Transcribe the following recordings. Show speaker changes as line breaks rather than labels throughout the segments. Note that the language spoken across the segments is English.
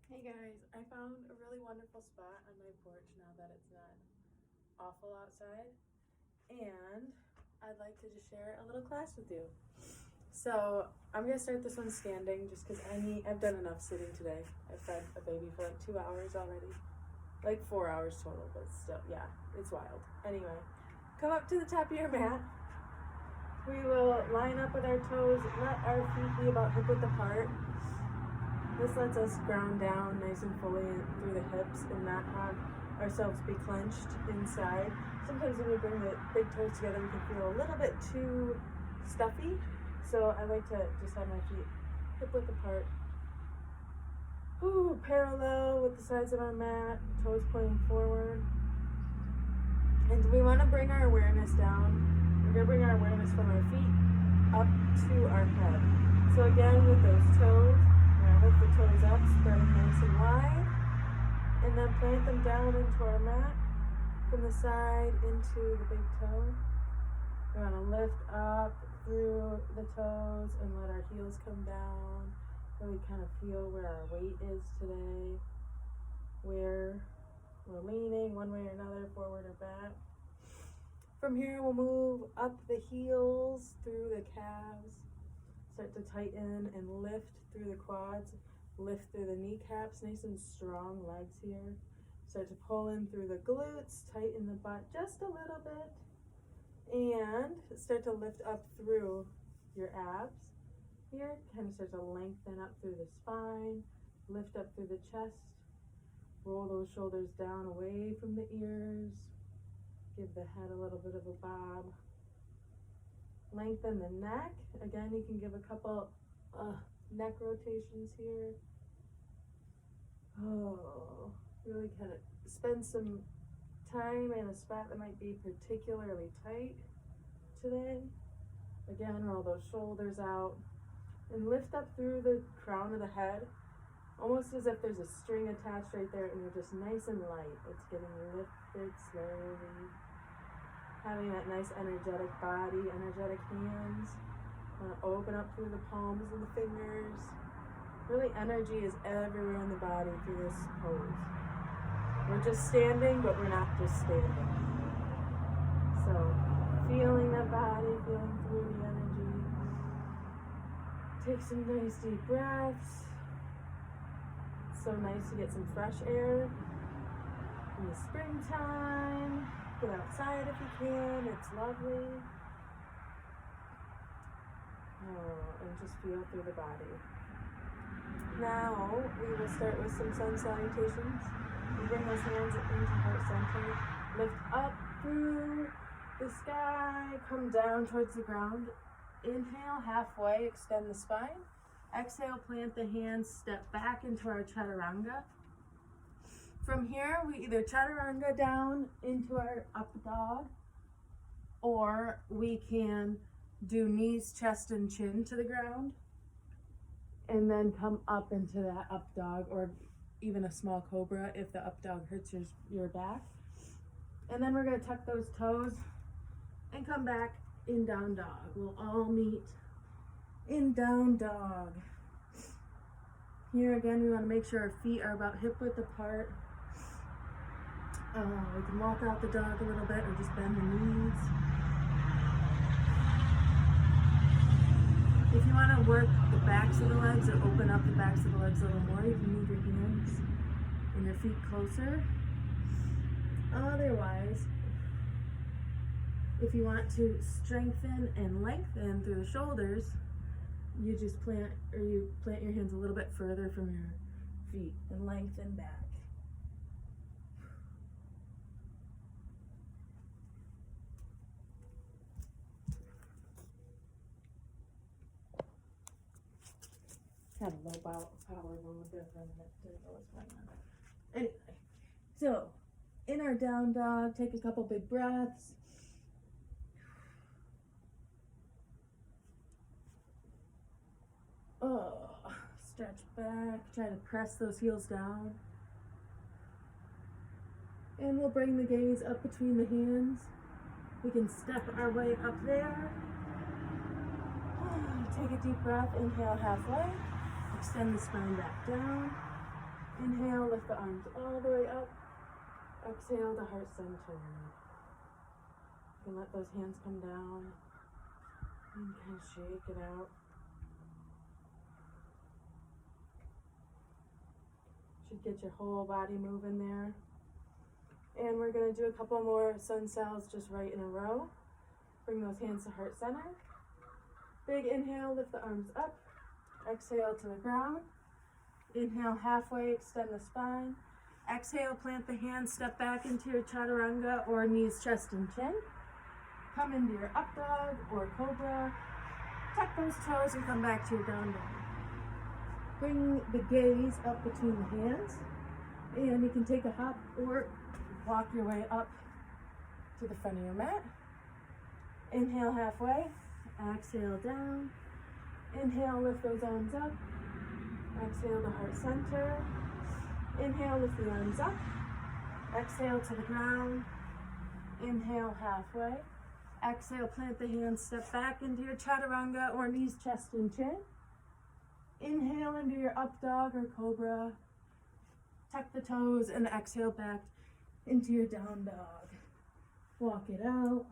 Hey guys, I found a really wonderful spot on my porch now that it's not awful outside, and I'd like to just share a little class with you. So I'm gonna start this one standing just because I've done enough sitting today. I've fed a baby for like 2 hours already, like 4 hours total, but still, yeah, it's wild. Anyway, come up to the top of your mat. We will line up with our toes, let our feet be about hip width apart. This lets us ground down nice and fully through the hips and not have ourselves be clenched inside. Sometimes when we bring the big toes together, we can feel a little bit too stuffy. So I like to just have my feet hip width apart. Ooh, parallel with the sides of our mat, toes pointing forward. And we want to bring our awareness down. We're going to bring our awareness from our feet up to our head. So again, with those toes, lift the toes up, spread them nice and wide, and then plant them down into our mat from the side into the big toe. We want to lift up through the toes and let our heels come down. Really kind of feel where our weight is today, where we're leaning one way or another, forward or back. From here, we'll move up the heels through the calves. Start to tighten and lift through the quads, lift through the kneecaps, nice and strong legs here. Start to pull in through the glutes, tighten the butt just a little bit, and start to lift up through your abs. Here, kind of start to lengthen up through the spine, lift up through the chest, roll those shoulders down away from the ears, give the head a little bit of a bob. Lengthen the neck. Again, you can give a couple neck rotations here. Oh, really kind of spend some time in a spot that might be particularly tight today. Again, roll those shoulders out and lift up through the crown of the head, almost as if there's a string attached right there and you're just nice and light. It's getting lifted slowly. Having that nice energetic body, energetic hands. Open up through the palms and the fingers. Really, energy is everywhere in the body through this pose. We're just standing, but we're not just standing. So, feeling the body, feeling through the energy. Take some nice deep breaths. It's so nice to get some fresh air in the springtime. Get outside if you can, it's lovely. Oh, and just feel through the body. Now, we will start with some sun salutations. We bring those hands into heart center. Lift up through the sky, come down towards the ground. Inhale, halfway, extend the spine. Exhale, plant the hands, step back into our chaturanga. From here, we either chaturanga down into our up dog, or we can do knees, chest, and chin to the ground, and then come up into that up dog, or even a small cobra if the up dog hurts your back. And then we're going to tuck those toes and come back in down dog. We'll all meet in down dog. Here again, we want to make sure our feet are about hip width apart. We can walk out the dog a little bit or just bend the knees. If you want to work the backs of the legs or open up the backs of the legs a little more, you can move your hands and your feet closer. Otherwise, if you want to strengthen and lengthen through the shoulders, you just plant your hands a little bit further from your feet and lengthen back. Had a low power moment there for a minute. Didn't know what's going on. Anyway, so in our down dog, take a couple big breaths. Oh, stretch back. Try to press those heels down. And we'll bring the gaze up between the hands. We can step our way up there. Take a deep breath. Inhale halfway. Extend the spine back down. Inhale, lift the arms all the way up. Exhale to heart center. You can let those hands come down and kind of shake it out. Should get your whole body moving there. And we're going to do a couple more sun cells just right in a row. Bring those hands to heart center. Big inhale, lift the arms up. Exhale to the ground. Inhale halfway, extend the spine. Exhale, plant the hands, step back into your chaturanga or knees, chest, and chin. Come into your up dog or cobra. Tuck those toes and come back to your down dog. Bring the gaze up between the hands. And you can take a hop or walk your way up to the front of your mat. Inhale halfway. Exhale down. Inhale, lift those arms up. Exhale to heart center. Inhale, lift the arms up. Exhale to the ground. Inhale halfway. Exhale, plant the hands, step back into your chaturanga or knees, chest, and chin. Inhale into your up dog or cobra. Tuck the toes and exhale back into your down dog. Walk it out.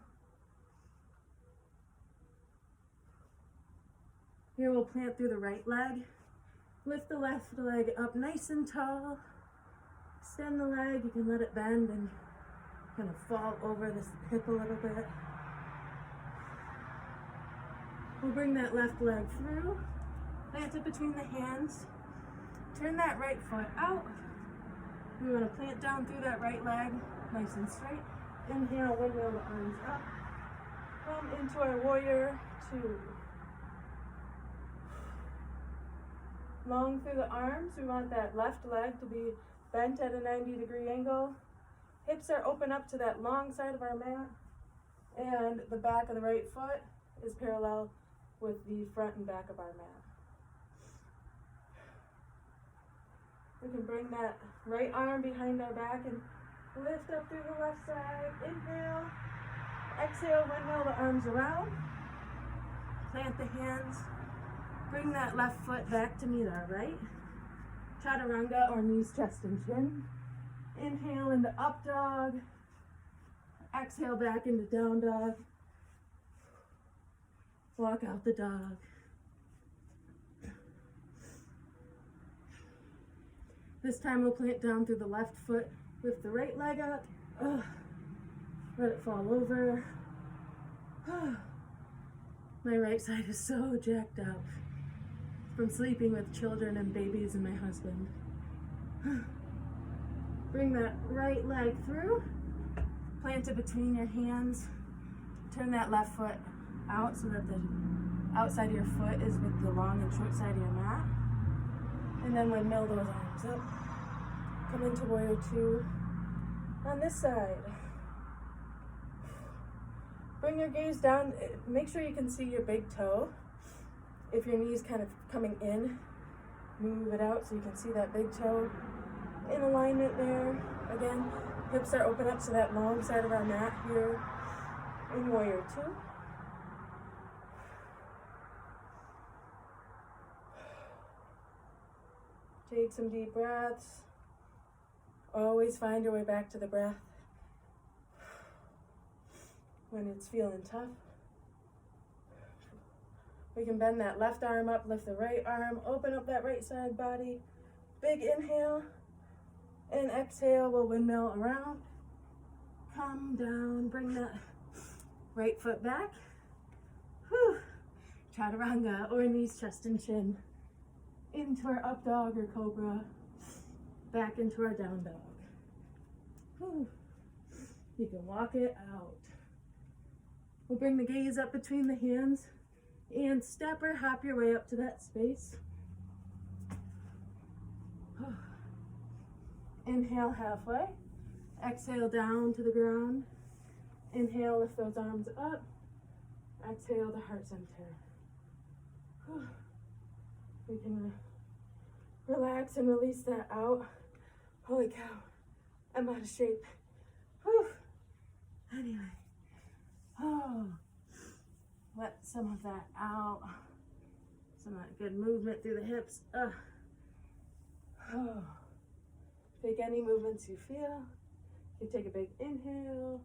Here we'll plant through the right leg. Lift the left leg up nice and tall. Extend the leg. You can let it bend and kind of fall over this hip a little bit. We'll bring that left leg through. Plant it between the hands. Turn that right foot out. We want to plant down through that right leg, nice and straight. Inhale, windmill the arms up. Come into our warrior two. Long through the arms, we want that left leg to be bent at a 90-degree angle. Hips are open up to that long side of our mat. And the back of the right foot is parallel with the front and back of our mat. We can bring that right arm behind our back and lift up through the left side. Inhale. Exhale, windmill the arms around. Plant the hands. Bring that left foot back to meet our right. Chaturanga or knees, chest, and chin. Inhale into up dog. Exhale back into down dog. Walk out the dog. This time we'll plant down through the left foot. Lift the right leg up. Let it fall over. My right side is so jacked up from sleeping with children and babies and my husband. Bring that right leg through. Plant it between your hands. Turn that left foot out so that the outside of your foot is with the long and short side of your mat. And then windmill those arms up. Come into warrior two. On this side. Bring your gaze down. Make sure you can see your big toe. If your knee's kind of coming in, move it out so you can see that big toe in alignment there. Again, hips are open up to that long side of our mat here in warrior two. Take some deep breaths. Always find your way back to the breath when it's feeling tough. We can bend that left arm up, lift the right arm, open up that right side body. Big inhale and exhale. We'll windmill around. Come down, bring that right foot back. Whew. Chaturanga or knees, chest, and chin. Into our up dog or cobra. Back into our down dog. Whew. You can walk it out. We'll bring the gaze up between the hands and step or hop your way up to that space. Inhale halfway. Exhale down to the ground. Inhale, lift those arms up. Exhale to heart center. We can relax and release that out. Holy cow, I'm out of shape. Whew. Anyway, let some of that out. Some of that good movement through the hips. Take any movements you feel. You take a big inhale,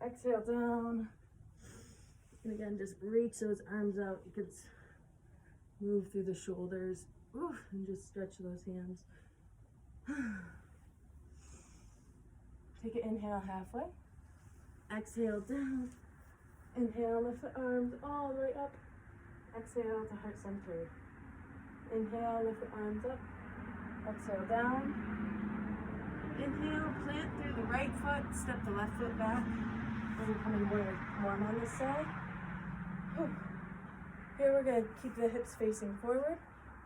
exhale down. And again, just reach those arms out. You can move through the shoulders. Ooh, and just stretch those hands. Take an inhale halfway. Exhale down. Inhale, lift the arms all the way up. Exhale to heart center. Inhale, lift the arms up. Exhale down. Inhale, plant through the right foot, step the left foot back. We're becoming warm on this side. Here we're going to keep the hips facing forward,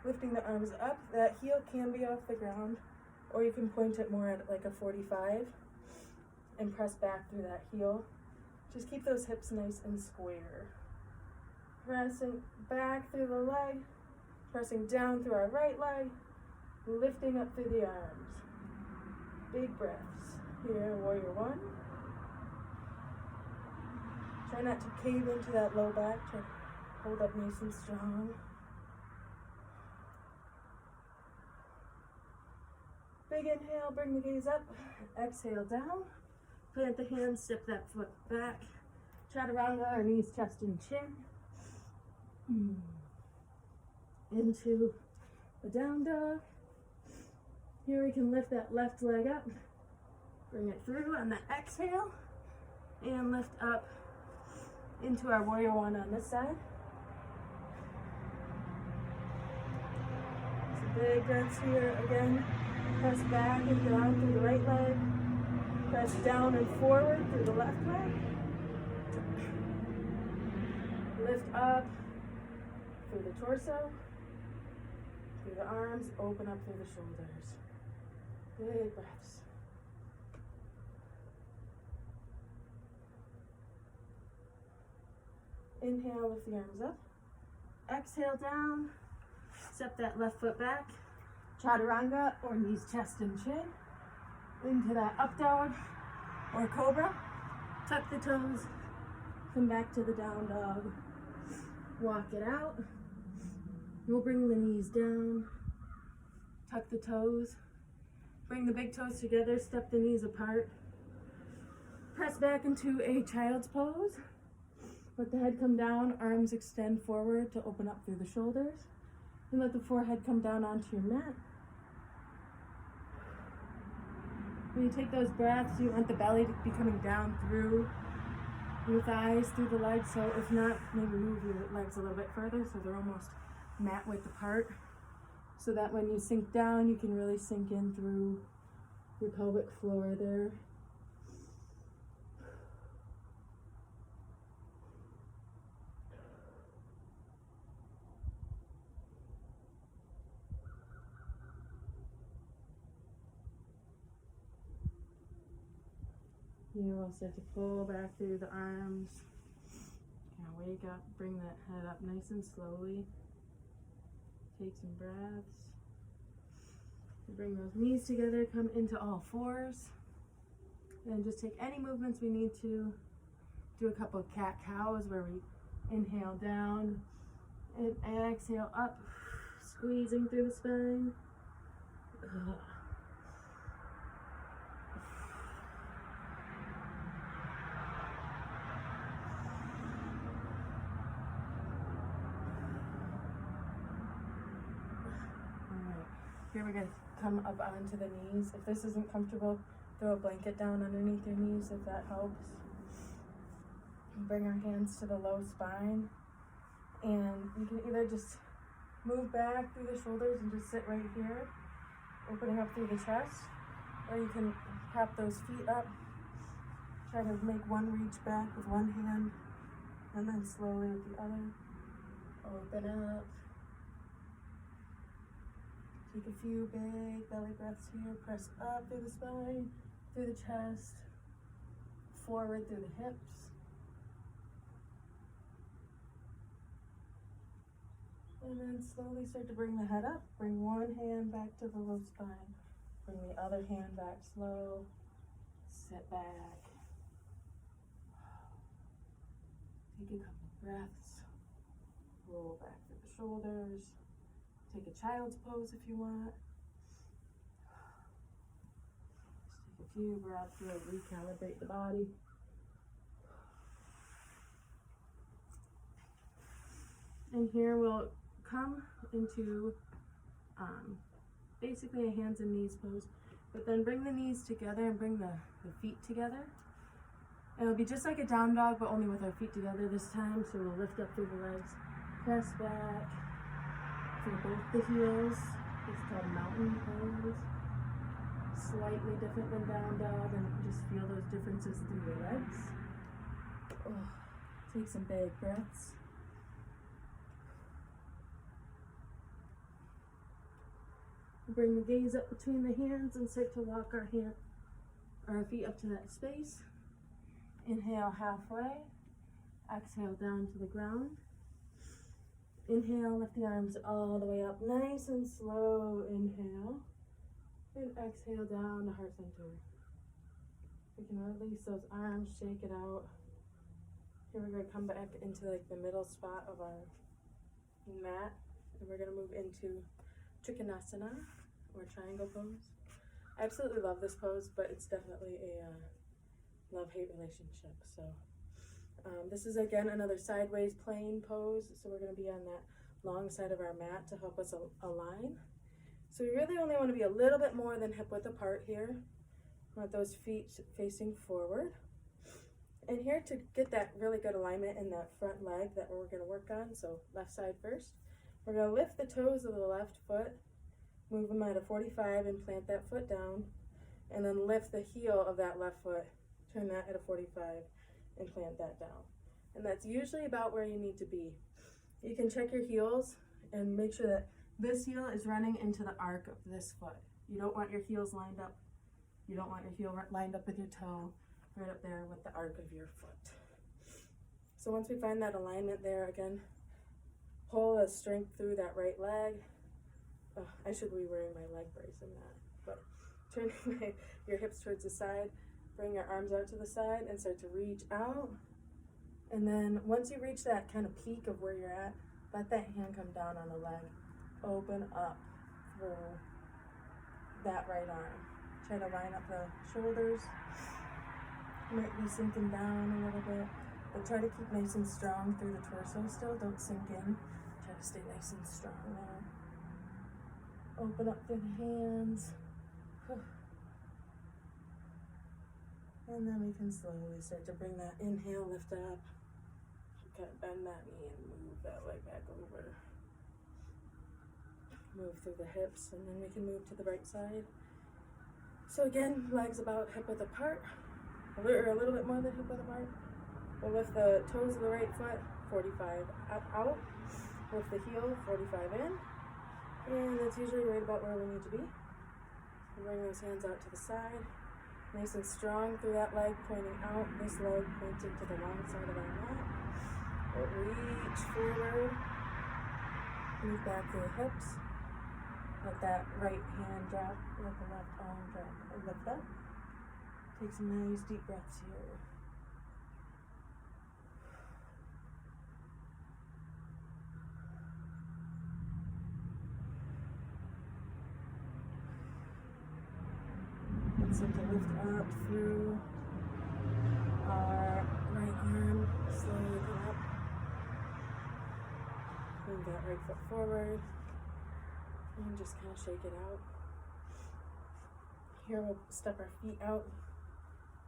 lifting the arms up. That heel can be off the ground, or you can point it more at like a 45 and press back through that heel. Just keep those hips nice and square. Pressing back through the leg, pressing down through our right leg, lifting up through the arms. Big breaths. Here, warrior one. Try not to cave into that low back. Try to hold up nice and strong. Big inhale, bring the gaze up. Exhale down. Plant the hands, step that foot back. Chaturanga, or knees, chest, and chin. Into a down dog. Here we can lift that left leg up. Bring it through on the exhale. And lift up into our warrior one on this side. So big breaths here again. Press back and down through the right leg. Press down and forward through the left leg. Lift up through the torso, through the arms, open up through the shoulders. Big breaths. Inhale, lift the arms up. Exhale down. Step that left foot back. Chaturanga, or knees, chest, and chin. Into that up dog or cobra. Tuck the toes. Come back to the down dog. Walk it out. We'll bring the knees down. Tuck the toes. Bring the big toes together. Step the knees apart. Press back into a child's pose. Let the head come down. Arms extend forward to open up through the shoulders. And let the forehead come down onto your mat. When you take those breaths, you want the belly to be coming down through your thighs, through the legs. So if not, maybe move your legs a little bit further so they're almost mat width apart. So that when you sink down, you can really sink in through your pelvic floor there. You will start to pull back through the arms. Kind of wake up, bring that head up nice and slowly. Take some breaths. Bring those knees together, come into all fours. And just take any movements we need to. Do a couple of cat-cows where we inhale down and exhale up, squeezing through the spine. Here we're going to come up onto the knees. If this isn't comfortable, throw a blanket down underneath your knees if that helps. Bring our hands to the low spine. And you can either just move back through the shoulders and just sit right here, opening up through the chest. Or you can prop those feet up. Try to make one reach back with one hand, and then slowly with the other. Open up. Take a few big belly breaths here. Press up through the spine, through the chest, forward through the hips. And then slowly start to bring the head up. Bring one hand back to the low spine. Bring the other hand back slow. Sit back. Take a couple of breaths. Roll back through the shoulders. Take a child's pose if you want. few breaths to recalibrate the body. And here we'll come into basically a hands and knees pose, but then bring the knees together and bring the feet together. And it'll be just like a down dog, but only with our feet together this time. So we'll lift up through the legs, press back through both the heels. It's called mountain pose. Slightly different than down dog, and just feel those differences through your legs. Oh, take some big breaths. Bring the gaze up between the hands and start to walk our feet up to that space. Inhale halfway. Exhale down to the ground. Inhale, lift the arms all the way up, nice and slow. Inhale. And exhale down to heart center. We can release those arms, shake it out. Here we're going to come back into like the middle spot of our mat. And we're going to move into Trikonasana, or triangle pose. I absolutely love this pose, but it's definitely a love-hate relationship. So this is again another sideways plane pose. So we're going to be on that long side of our mat to help us align. So we really only want to be a little bit more than hip width apart here. We want those feet facing forward. And here to get that really good alignment in that front leg that we're going to work on. So left side first. We're going to lift the toes of the left foot, move them at a 45 and plant that foot down, and then lift the heel of that left foot, turn that at a 45 and plant that down. And that's usually about where you need to be. You can check your heels and make sure that this heel is running into the arc of this foot. You don't want your heels lined up. You don't want your heel lined up with your toe, right up there with the arc of your foot. So once we find that alignment there, again, pull the strength through that right leg. Oh, I should be wearing my leg brace in that. But turn your hips towards the side, bring your arms out to the side and start to reach out. And then once you reach that kind of peak of where you're at, let that hand come down on the leg. Open up through that right arm. Try to line up the shoulders. You might be sinking down a little bit, but try to keep nice and strong through the torso still. Don't sink in. Try to stay nice and strong there. Open up through the hands. And then we can slowly start to bring that inhale, lift up. Kind of bend that knee and move that leg back over. Move through the hips, and then we can move to the right side. So again, legs about hip width apart, or a little bit more than hip width apart. We'll lift the toes of the right foot, 45 out. Lift the heel, 45 in. And that's usually right about where we need to be. And bring those hands out to the side. Nice and strong through that leg, pointing out. This leg pointing to the long side of our mat. We'll reach forward. Move back through the hips. Let that right hand drop. Let the left arm drop and lift up. Take some nice deep breaths here. Start to lift up through our right arm, slowly come up. Move that right foot forward and just kind of shake it out. Here we'll step our feet out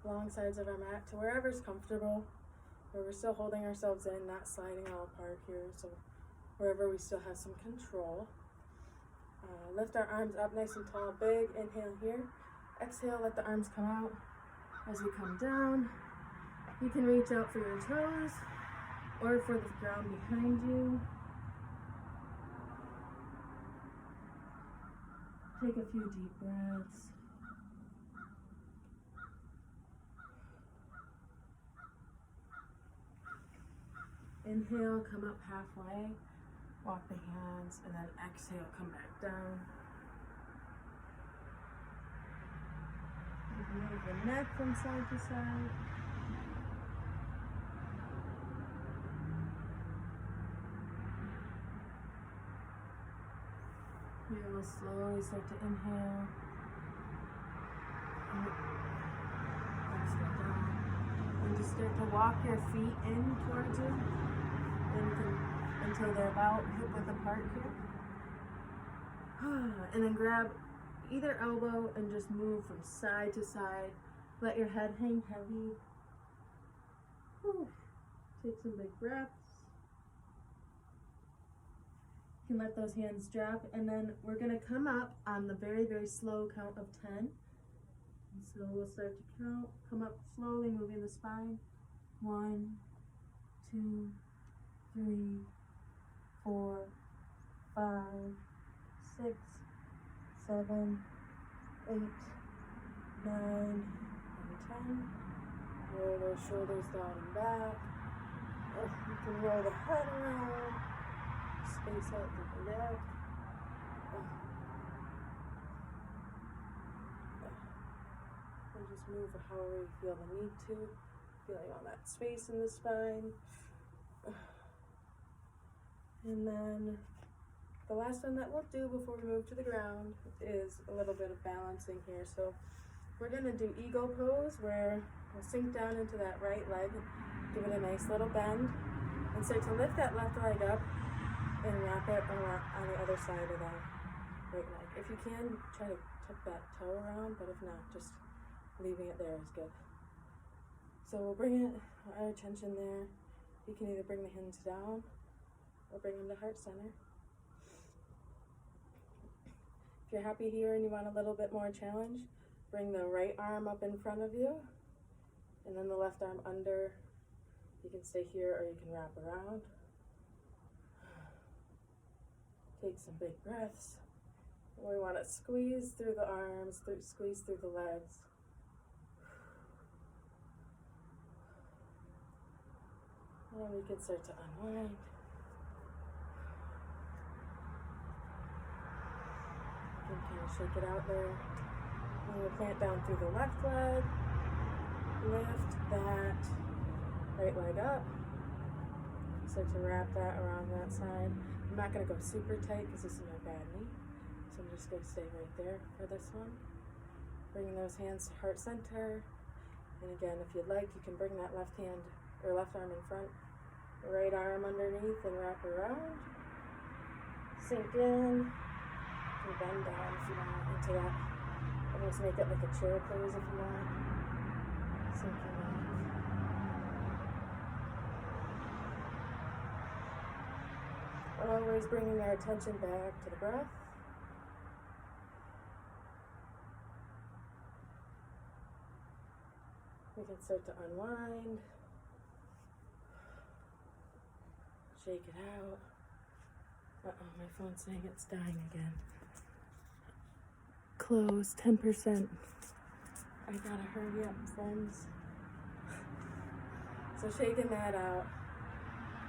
long sides of our mat to wherever's comfortable, where we're still holding ourselves in, not sliding all apart here, so wherever we still have some control. Lift our arms up nice and tall, big inhale here. Exhale, let the arms come out. As we come down, you can reach out for your toes or for the ground behind you. Take a few deep breaths. Inhale, come up halfway. Walk the hands, and then exhale, come back down. Move the neck from side to side. Here we'll slowly start to inhale. Exhale down. And just start to walk your feet in towards you until they're about hip width apart here. And then grab either elbow and just move from side to side. Let your head hang heavy. Whew. Take some big breaths. You can let those hands drop, and then we're gonna come up on the very, very slow count of 10. And so we'll start to count, come up slowly, moving the spine. 1, 2, 3, 4, 5, 6, 7, 8, 9, and 10. Roll those shoulders down and back. You can roll the head around. Space out the neck. And just move however you feel the need to. Feeling all that space in the spine. And then the last one that we'll do before we move to the ground is a little bit of balancing here. So we're going to do eagle pose, where we'll sink down into that right leg, give it a nice little bend, and start to lift that left leg up and wrap it around on the other side of that right leg. If you can, try to tuck that toe around, but if not, just leaving it there is good. So we'll bring our attention there. You can either bring the hands down or bring them to heart center. If you're happy here and you want a little bit more challenge, bring the right arm up in front of you and then the left arm under. You can stay here or you can wrap around. Take some big breaths. We want to squeeze through the arms, squeeze through the legs. And we can start to unwind. You can kind of shake it out there. And we'll plant down through the left leg. Lift that right leg up. Start to wrap that around that side. I'm not going to go super tight because this is my bad knee. So I'm just going to stay right there for this one. Bringing those hands to heart center. And again, if you'd like, you can bring that left hand or left arm in front, right arm underneath and wrap around. Sink in and bend down if you want into that. Almost make it like a chair pose if you want. Sink in. Always bringing our attention back to the breath. We can start to unwind. Shake it out. Uh-oh, my phone's saying it's dying again. Close, 10%. I gotta hurry up, friends. So shaking that out.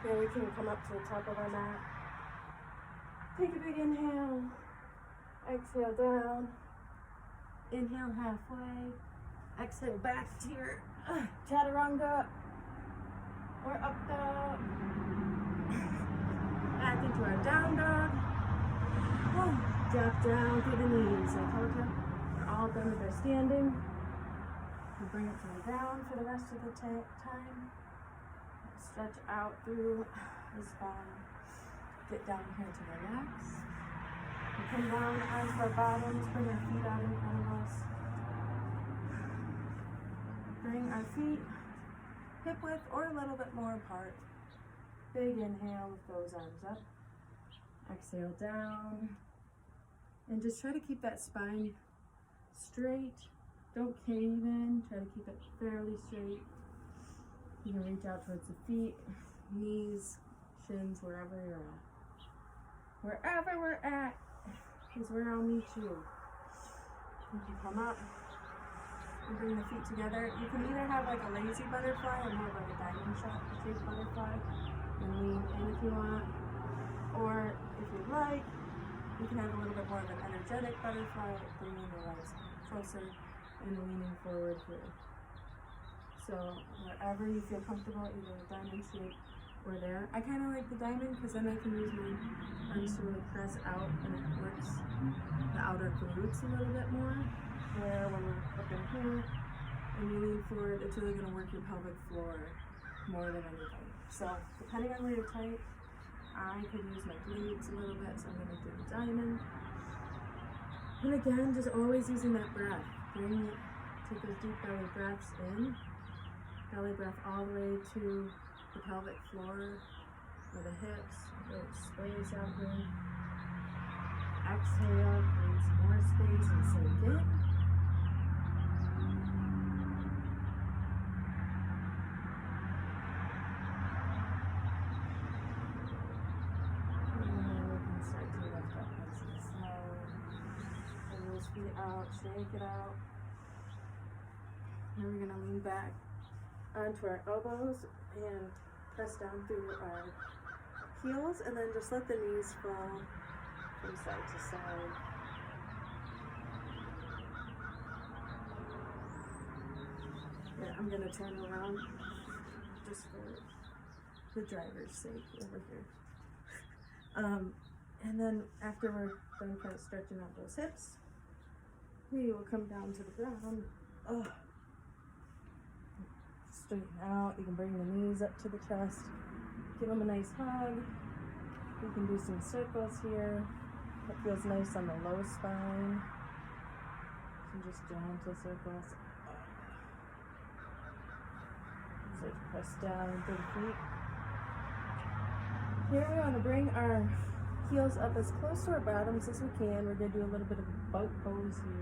Here we can come up to the top of our mat. Take a big inhale. Exhale down. Inhale halfway. Exhale back to your chaturanga or up dog. Back into our down dog. Drop down through the knees. I told you, we're all done with our standing. We bring it to the ground for the rest of the time. Stretch out through the spine. Get down here to relax. We come down onto our bottoms. Bring our feet out in front of us. Bring our feet hip width or a little bit more apart. Big inhale with those arms up. Exhale down. And just try to keep that spine straight. Don't cave in. Try to keep it fairly straight. You can reach out towards the feet, knees, shins, wherever you're at. Wherever we're at is where I'll meet you. You can come up and bring the feet together. You can either have like a lazy butterfly or more like a diamond shaped butterfly and lean in if you want. Or if you'd like, you can have a little bit more of an energetic butterfly, bringing the legs closer and leaning forward here. So wherever you feel comfortable, either a diamond shape or there. I kind of like the diamond because then I can use my arms to really press out and it works the outer glutes a little bit more. Where when we're up in here and you lean forward, it's really going to work your pelvic floor more than anything. So depending on where you're tight, I could use my glutes a little bit, so I'm going to do the diamond. And again, just always using that breath. Take those deep belly breaths in. Belly breath all the way to the pelvic floor or the hips. Little space out here. Exhale, create some more space and sink in. Feet out, shake it out. Now we're going to lean back onto our elbows and press down through our heels and then just let the knees fall from side to side. Yeah, I'm going to turn around just for the driver's sake over here. And then after we're done kind of stretching out those hips, we will come down to the ground. Straighten out. You can bring the knees up to the chest. Give them a nice hug. You can do some circles here. That feels nice on the low spine. Some just gentle circles. So press down through the feet. Here we want to bring our heels up as close to our bottoms as we can. We're going to do a little bit of a boat pose here.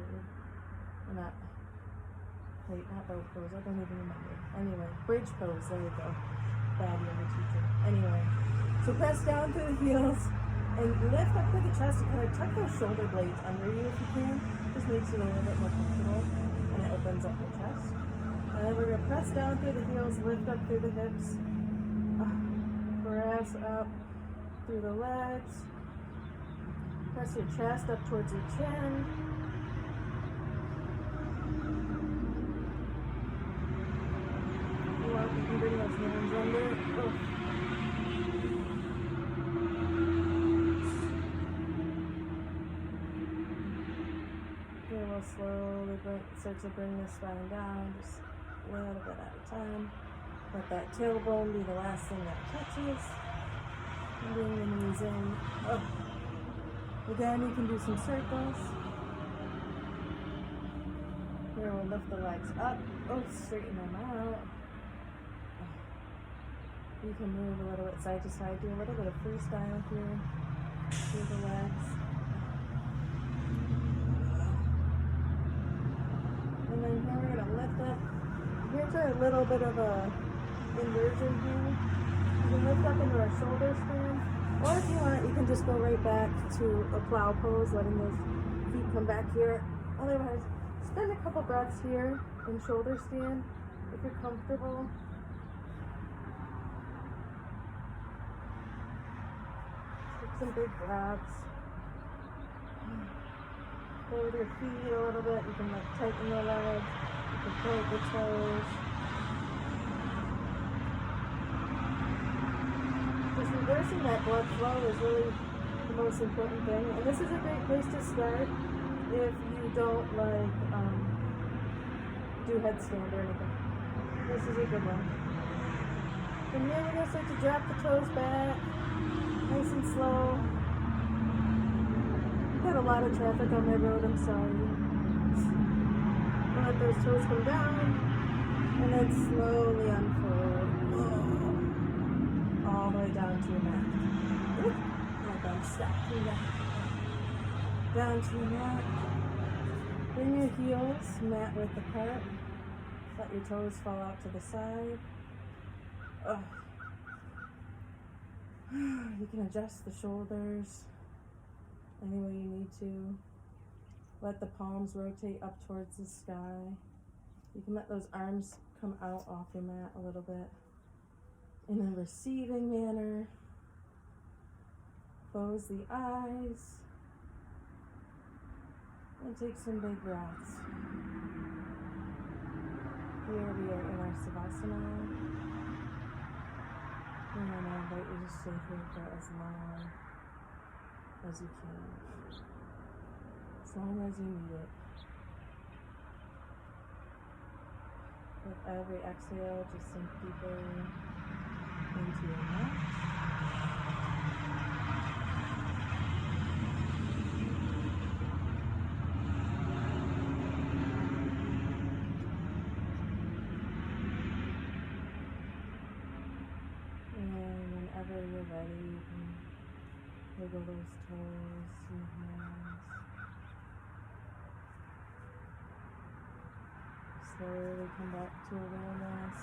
Not boat pose, I don't even remember. Anyway, bridge pose, there you go. Bad yoga teacher. Anyway, so press down through the heels and lift up through the chest and kind of tuck those shoulder blades under you if you can. Just makes you a little bit more comfortable and it opens up your chest. And then we're going to press down through the heels, lift up through the hips. Press up through the legs. Press your chest up towards your chin. You can bring those hands under. Okay, we'll slowly start to bring the spine down, just a little bit at a time. Let that tailbone be the last thing that touches. And bring the knees in. Again, you can do some circles. Here we'll lift the legs up. Straighten them out. You can move a little bit side to side, do a little bit of freestyle here through the legs. And then here we're going to lift up. Here's a little bit of a inversion here. You can lift up into our shoulder stand. Or if you want, you can just go right back to a plow pose, letting those feet come back here. Otherwise, spend a couple breaths here in shoulder stand if you're comfortable. Some big breaths. Play with your feet a little bit. You can like tighten the legs. You can point the toes. Just reversing that blood flow is really the most important thing. And this is a great place to start if you don't like do headstand or anything. This is a good one. From here we're going to start to drop the toes back. Nice and slow. Got a lot of traffic on my road, I'm sorry. Let those toes come down and then slowly unfold. All the way down to your mat. Let them stack through that. Down to your mat. Bring your heels mat width apart. Let your toes fall out to the side. You can adjust the shoulders any way you need to. Let the palms rotate up towards the sky. You can let those arms come out off your mat a little bit. In a receiving manner. Close the eyes. And take some big breaths. Here we are in our Savasana. And then I invite you to stay here for as long as you can. As long as you need it. With every exhale, just sink deeper into your mat. And whenever you're ready, you can wiggle those toes in your hands. Slowly come back to awareness.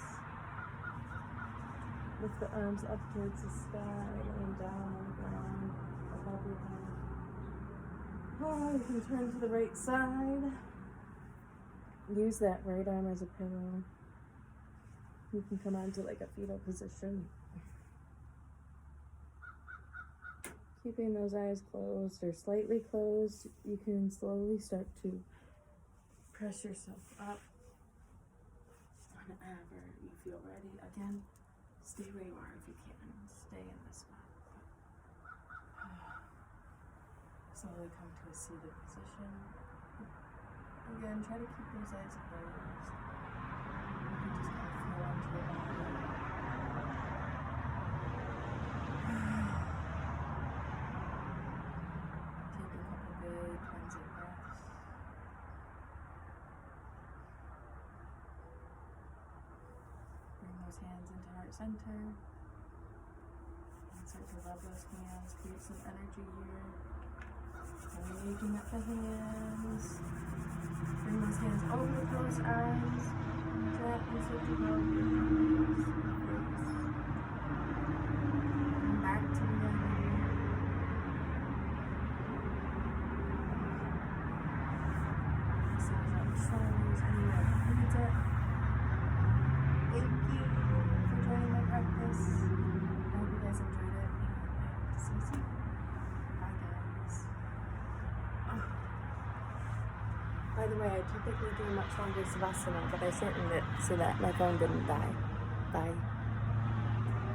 Lift the arms up towards the sky, laying down on the ground above your head. Oh, you can turn to the right side. Use that right arm as a pillow. You can come onto like a fetal position. Keeping those eyes closed or slightly closed, you can slowly start to press yourself up. Whenever you feel ready, again, stay where you are if you can. Stay in this spot. Slowly come to a seated position. Again, try to keep those eyes closed. You can just kind of feel onto your body. Take a couple big cleansing breaths. Bring those hands into heart center. And start to rub those hands, create some energy here. Waking up the hands. Bring those hands over those eyes. Gently start to rub your nose, your face. Come back to reality. Massage out the shoulders, anywhere that needs it. Thank you for joining my practice. I hope you guys enjoyed it, and I hope to see you soon. Bye, guys. By the way, I typically do much longer savasana, but I shortened it so that my phone didn't die. Bye.